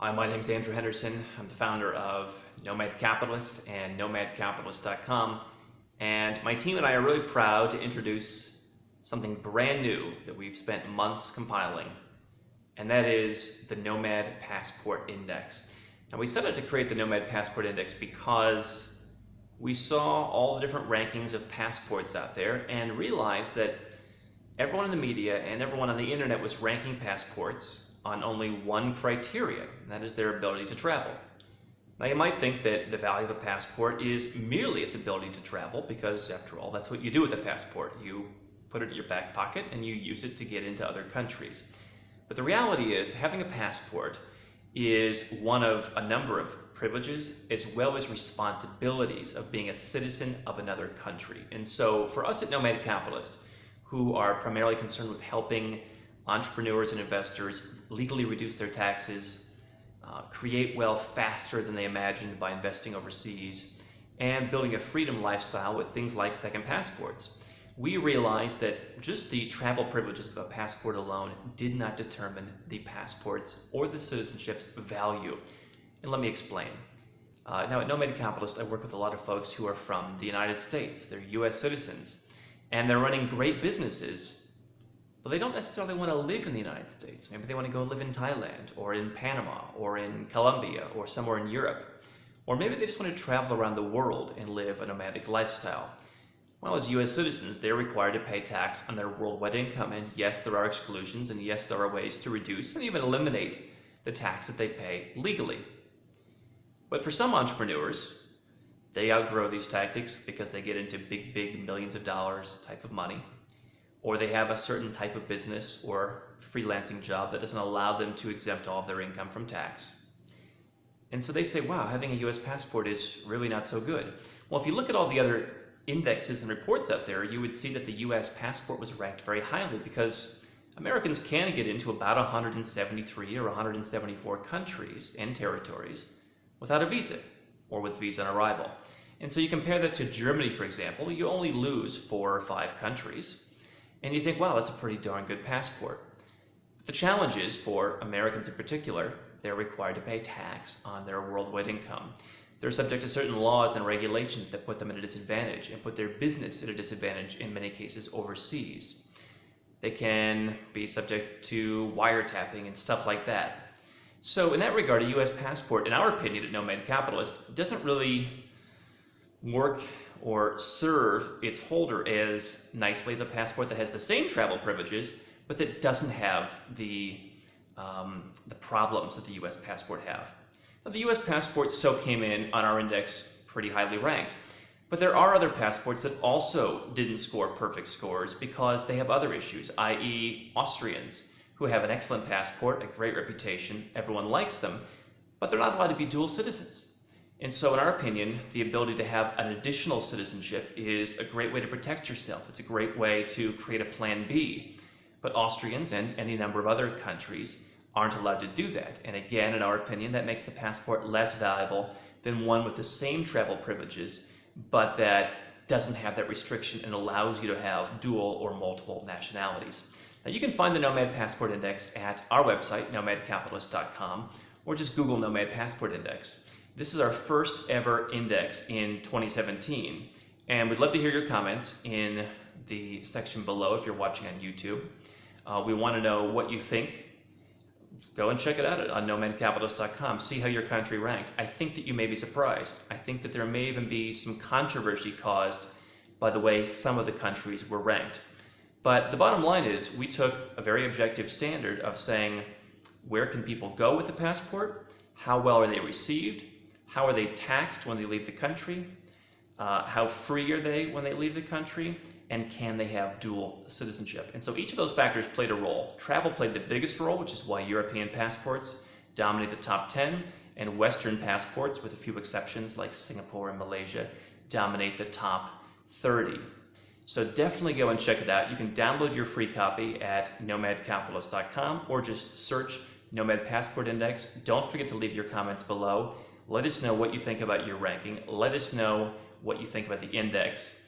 Hi, my name is Andrew Henderson. I'm the founder of Nomad Capitalist and nomadcapitalist.com. And my team and I are really proud to introduce something brand new that we've spent months compiling, and that is the Nomad Passport Index. Now, we set out to create the Nomad Passport Index because we saw all the different rankings of passports out there and realized that everyone in the media and everyone on the internet was ranking passports on only one criteria, and that is their ability to travel. Now, you might think that the value of a passport is merely its ability to travel, because after all, that's what you do with a passport. You put it in your back pocket and you use it to get into other countries. But the reality is, having a passport is one of a number of privileges as well as responsibilities of being a citizen of another country. And so for us at Nomad Capitalist, who are primarily concerned with helping entrepreneurs and investors legally reduce their taxes, create wealth faster than they imagined by investing overseas, and building a freedom lifestyle with things like second passports, we realized that just the travel privileges of a passport alone did not determine the passport's or the citizenship's value. And let me explain. Now, at Nomad Capitalist, I work with a lot of folks who are from the United States. They're US citizens, and they're running great businesses, but they don't necessarily want to live in the United States. Maybe they want to go live in Thailand or in Panama or in Colombia or somewhere in Europe. Or maybe they just want to travel around the world and live a nomadic lifestyle. Well, as US citizens, they're required to pay tax on their worldwide income. And yes, there are exclusions, and yes, there are ways to reduce and even eliminate the tax that they pay legally. But for some entrepreneurs, they outgrow these tactics because they get into big millions of dollars type of money, or they have a certain type of business or freelancing job that doesn't allow them to exempt all of their income from tax. And so they say, wow, having a US passport is really not so good. Well, if you look at all the other indexes and reports out there, you would see that the US passport was ranked very highly because Americans can get into about 173 or 174 countries and territories without a visa or with visa on arrival. And so you compare that to Germany, for example, you only lose 4 or 5 countries. And you think, wow, that's a pretty darn good passport. But the challenge is, for Americans in particular, they're required to pay tax on their worldwide income. They're subject to certain laws and regulations that put them at a disadvantage and put their business at a disadvantage in many cases overseas. They can be subject to wiretapping and stuff like that. So in that regard, a US passport, in our opinion at Nomad Capitalist, doesn't really work or serve its holder as nicely as a passport that has the same travel privileges, but that doesn't have the problems that the US passport have. Now, the US passport still came in on our index pretty highly ranked, but there are other passports that also didn't score perfect scores because they have other issues, i.e. Austrians, who have an excellent passport, a great reputation, everyone likes them, but they're not allowed to be dual citizens. And so in our opinion, the ability to have an additional citizenship is a great way to protect yourself. It's a great way to create a plan B. But Austrians and any number of other countries aren't allowed to do that. And again, in our opinion, that makes the passport less valuable than one with the same travel privileges, but that doesn't have that restriction and allows you to have dual or multiple nationalities. Now, you can find the Nomad Passport Index at our website, nomadcapitalist.com, or just Google Nomad Passport Index. This is our first ever index in 2017, and we'd love to hear your comments in the section below if you're watching on YouTube. We want to know what you think. Go and check it out on nomadcapitalist.com. See how your country ranked. I think that you may be surprised. I think that there may even be some controversy caused by the way some of the countries were ranked. But the bottom line is we took a very objective standard of saying, where can people go with the passport? How well are they received? How are they taxed when they leave the country? How free are they when they leave the country? And can they have dual citizenship? And so each of those factors played a role. Travel played the biggest role, which is why European passports dominate the top 10, and Western passports, with a few exceptions like Singapore and Malaysia, dominate the top 30. So definitely go and check it out. You can download your free copy at nomadcapitalist.com or just search Nomad Passport Index. Don't forget to leave your comments below. Let us know what you think about your ranking. Let us know what you think about the index.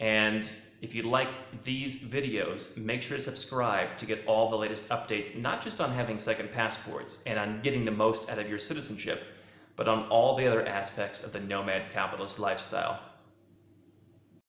And if you like these videos, make sure to subscribe to get all the latest updates, not just on having second passports and on getting the most out of your citizenship, but on all the other aspects of the nomad capitalist lifestyle.